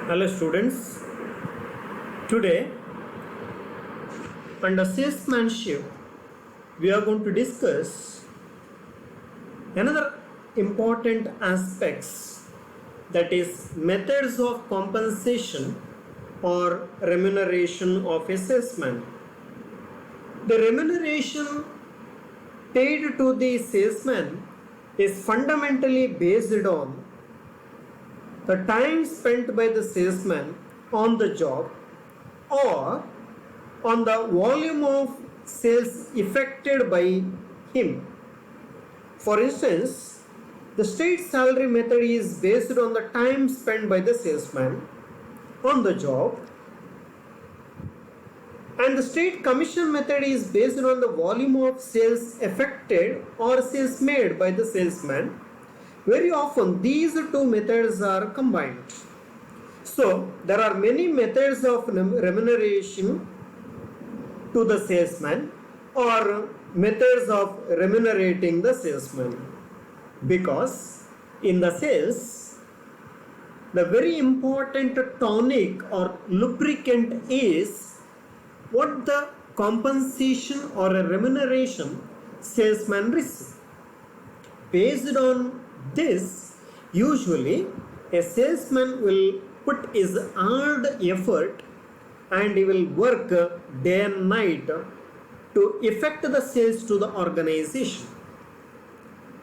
Hello students, today under salesmanship we are going to discuss another important aspects, that is methods of compensation or remuneration of a salesman. The remuneration paid to the salesman is fundamentally based on the time spent by the salesman on the job or on the volume of sales effected by him. For instance, the state salary method is based on the time spent by the salesman on the job, and the state commission method is based on the volume of sales effected or sales made by the salesman. Very often these two methods are combined. So there are many methods of remuneration to the salesman or methods of remunerating the salesman, because in the sales the very important tonic or lubricant is what the compensation or a remuneration salesman receives. Based on this, usually a salesman will put his hard effort and he will work day and night to effect the sales to the organization.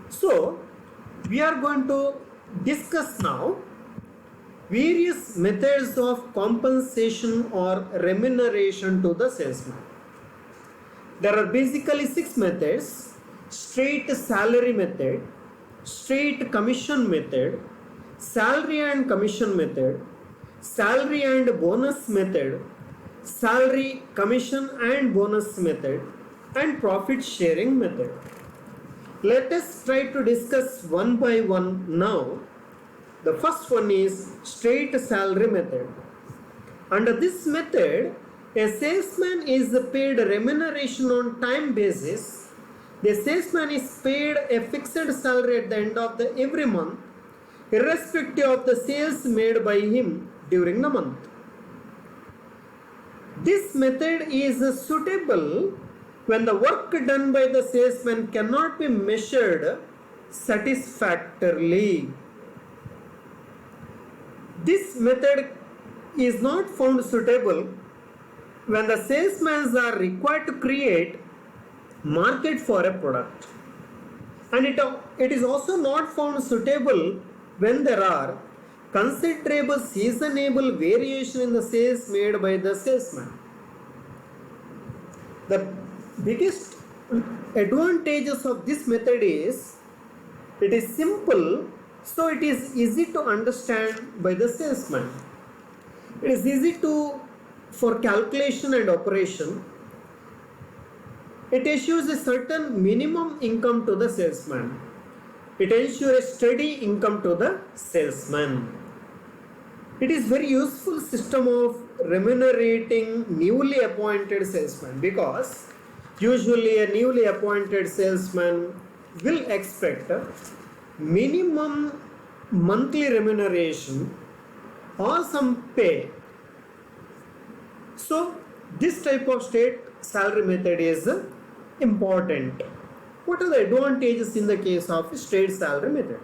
So we are going to discuss now various methods of compensation or remuneration to the salesman. There are basically 6 methods: straight salary method, straight commission method, salary and commission method, salary and bonus method, salary, commission and bonus method, and profit sharing method. Let us try to discuss one by one now. The first one is straight salary method. Under this method, a salesman is paid remuneration on time basis. The salesman is paid a fixed salary at the end of every month, irrespective of the sales made by him during the month. This method is suitable when the work done by the salesman cannot be measured satisfactorily. This method is not found suitable when the salesmen are required to create market for a product, and it is also not found suitable when there are considerable seasonable variation in the sales made by the salesman. The biggest advantages of this method is it is simple, so it is easy to understand by the salesman. It is easy for calculation and operation. It assures a certain minimum income to the salesman. It ensures a steady income to the salesman. It is very useful system of remunerating newly appointed salesman, because usually a newly appointed salesman will expect minimum monthly remuneration or some pay. So this type of state salary method is important. What are the advantages in the case of straight salary method?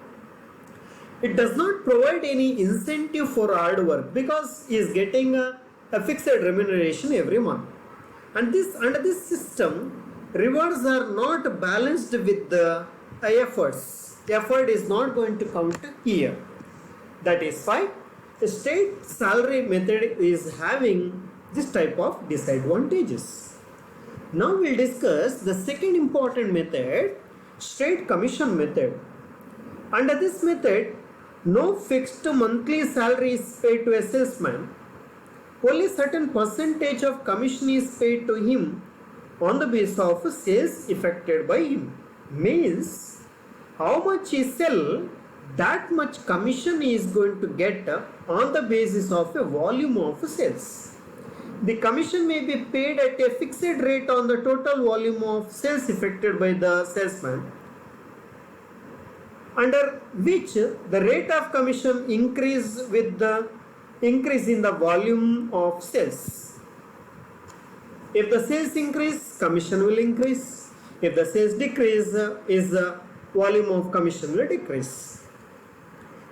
It does not provide any incentive for hard work, because he is getting a fixed remuneration every month. And under this system, rewards are not balanced with the efforts. Effort is not going to count here. That is why the state salary method is having this type of disadvantages. Now we will discuss the second important method, straight commission method. Under this method, no fixed monthly salary is paid to a salesman. Only certain percentage of commission is paid to him on the basis of sales effected by him. Means how much he sell, that much commission he is going to get on the basis of a volume of sales. The commission may be paid at a fixed rate on the total volume of sales effected by the salesman, under which the rate of commission increase with the increase in the volume of sales. If the sales increase, commission will increase. If the sales decrease, is the volume of commission will decrease.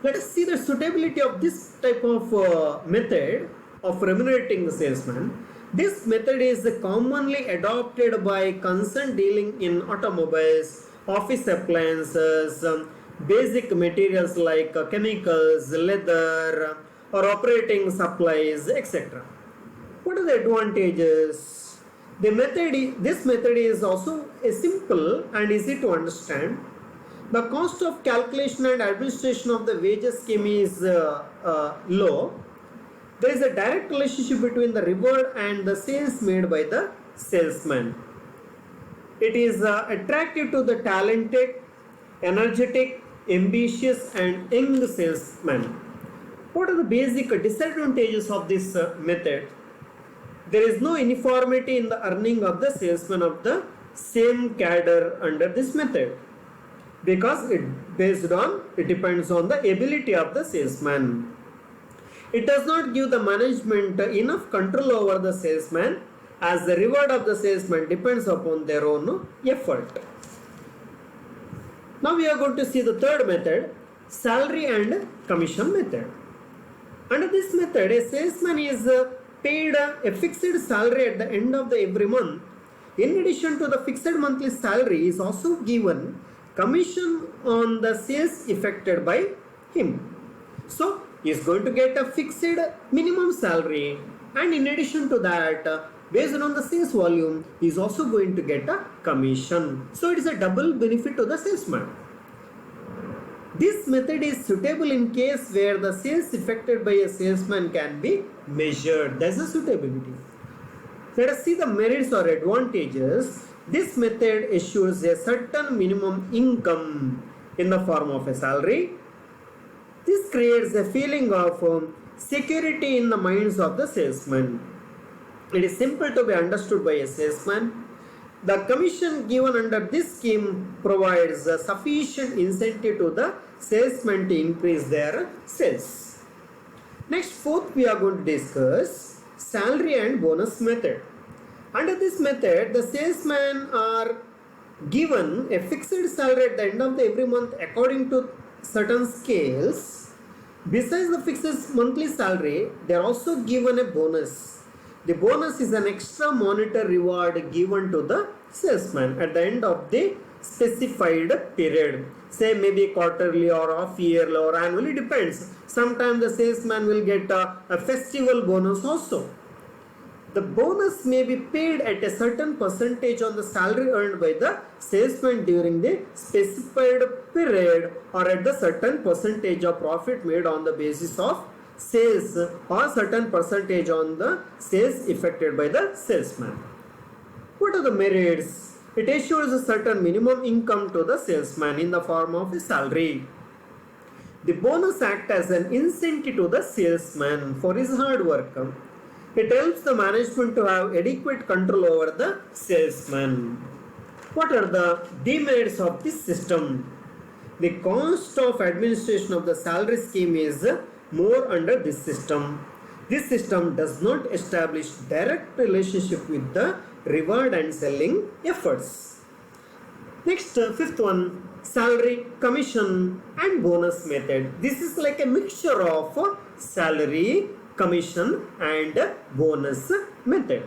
Let us see the suitability of this type of method of remunerating the salesman. This method is commonly adopted by concerned dealing in automobiles, office appliances, basic materials like chemicals, leather, or operating supplies, etc. What are the advantages? This method is also simple and easy to understand. The cost of calculation and administration of the wages scheme is low. There is a direct relationship between the reward and the sales made by the salesman. It is attractive to the talented, energetic, ambitious and young salesman. What are the basic disadvantages of this method? There is no uniformity in the earning of the salesman of the same cadre under this method, because it depends on the ability of the salesman. It does not give the management enough control over the salesman, as the reward of the salesman depends upon their own effort. Now we are going to see the third method, salary and commission method. Under this method, a salesman is paid a fixed salary at the end of every month. In addition to the fixed monthly salary, is also given commission on the sales effected by him. So he is going to get a fixed minimum salary, and in addition to that, based on the sales volume, he is also going to get a commission. So it is a double benefit to the salesman. This method is suitable in case where the sales effected by a salesman can be measured. That is a suitability. Let us see the merits or advantages. This method assures a certain minimum income in the form of a salary. This creates a feeling of security in the minds of the salesman. It is simple to be understood by a salesman. The commission given under this scheme provides a sufficient incentive to the salesman to increase their sales. Next, fourth, we are going to discuss salary and bonus method. Under this method, the salesmen are given a fixed salary at the end of every month according to certain scales. Besides the fixed monthly salary, they are also given a bonus. The bonus is an extra monetary reward given to the salesman at the end of the specified period. Say maybe quarterly or half yearly or annually, depends. Sometimes the salesman will get a festival bonus also. The bonus may be paid at a certain percentage on the salary earned by the salesman during the specified period, or at the certain percentage of profit made on the basis of sales, or certain percentage on the sales effected by the salesman. What are the merits? It assures a certain minimum income to the salesman in the form of a salary. The bonus acts as an incentive to the salesman for his hard work. It helps the management to have adequate control over the salesman. What are the demerits of this system? The cost of administration of the salary scheme is more under this system. This system does not establish direct relationship with the reward and selling efforts. Next, fifth one, salary, commission and bonus method. This is like a mixture of salary, commission and bonus method.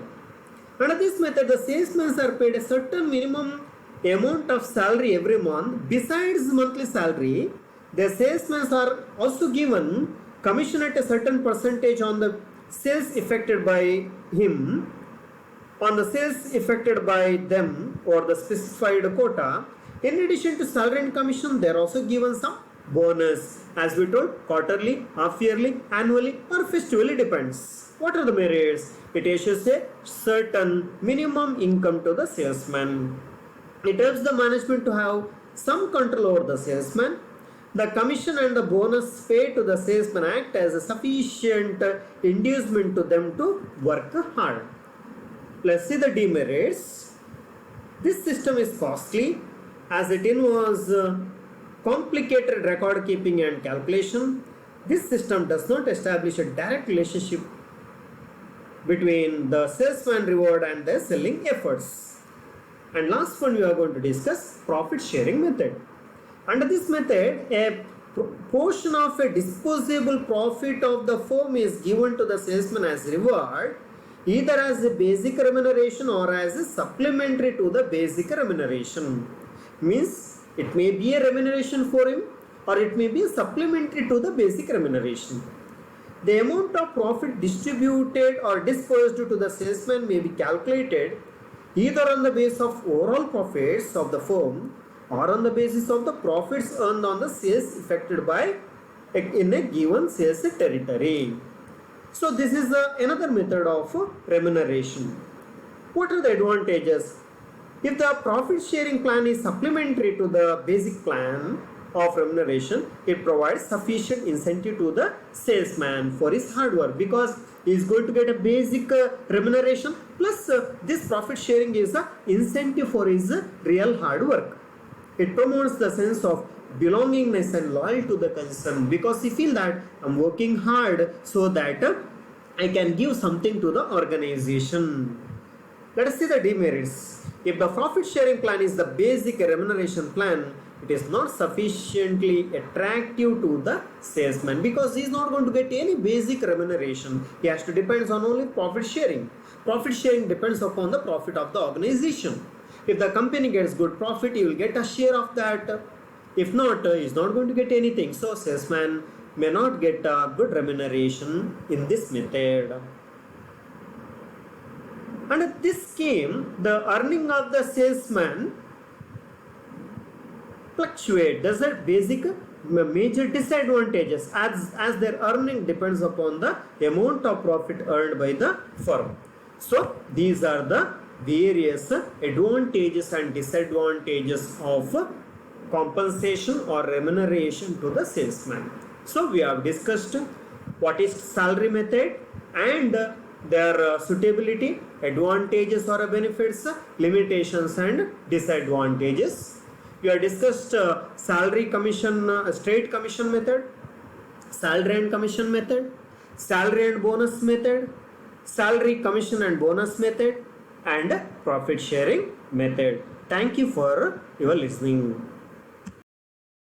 Under this method, the salesmen are paid a certain minimum amount of salary every month. Besides monthly salary, the salesmen are also given commission at a certain percentage on the sales effected by him, on the sales effected by them or the specified quota. In addition to salary and commission, they are also given some bonus, as we told, quarterly, half yearly, annually or festively, depends. What are the merits? It assures a certain minimum income to the salesman. It helps the management to have some control over the salesman. The commission and the bonus paid to the salesman act as a sufficient inducement to them to work hard. Let's see the demerits. This system is costly as it involves complicated record keeping and calculation. This system does not establish a direct relationship between the salesman reward and the selling efforts. And last one we are going to discuss profit sharing method. Under this method, a portion of a disposable profit of the firm is given to the salesman as reward, either as a basic remuneration or as a supplementary to the basic remuneration. Means it may be a remuneration for him or it may be a supplementary to the basic remuneration. The amount of profit distributed or dispersed to the salesman may be calculated either on the basis of overall profits of the firm or on the basis of the profits earned on the sales effected by in a given sales territory. So this is another method of remuneration. What are the advantages? If the profit sharing plan is supplementary to the basic plan of remuneration, it provides sufficient incentive to the salesman for his hard work, because he is going to get a basic remuneration plus this profit sharing is a incentive for his real hard work. It promotes the sense of belongingness and loyalty to the concern, because he feel that I'm working hard so that I can give something to the organization. Let us see the demerits. If the profit sharing plan is the basic remuneration plan, it is not sufficiently attractive to the salesman, because he is not going to get any basic remuneration. He has to depend on only profit sharing. Profit sharing depends upon the profit of the organization. If the company gets good profit, he will get a share of that. If not, he is not going to get anything. So salesman may not get a good remuneration in this method. Under this scheme, the earning of the salesman fluctuate. Those are basic major disadvantages, as their earning depends upon the amount of profit earned by the firm. So these are the various advantages and disadvantages of compensation or remuneration to the salesman. So we have discussed what is salary method and their suitability, advantages or benefits, limitations and disadvantages. We have discussed salary commission, straight commission method, salary and commission method, salary and bonus method, salary commission and bonus method, and profit sharing method. Thank you for your listening.